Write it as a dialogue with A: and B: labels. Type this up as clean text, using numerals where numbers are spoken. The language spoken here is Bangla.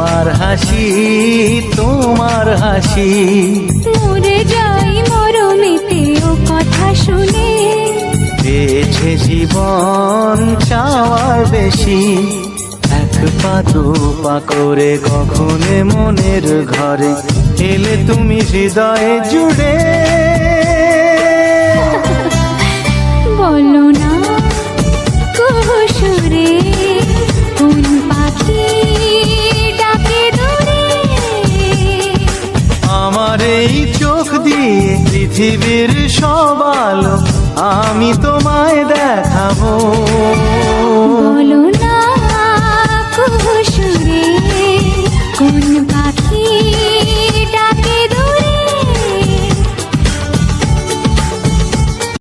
A: তোমার হাসি, তোমার হাসি।
B: মরে যাই মরমেতে ও কথা শুনে,
A: পেয়েছে জীবন চাওয়ার বেশি। এক পা দু পা করে কখনে মনের ঘরে এলে তুমি হৃদয়ে জুড়ে।
B: বলো না কুহুসুরে কোন পাখি ডাকে দূরে।
A: আমার এই চোখ দিয়ে পৃথিবীর সব আলো আমি তো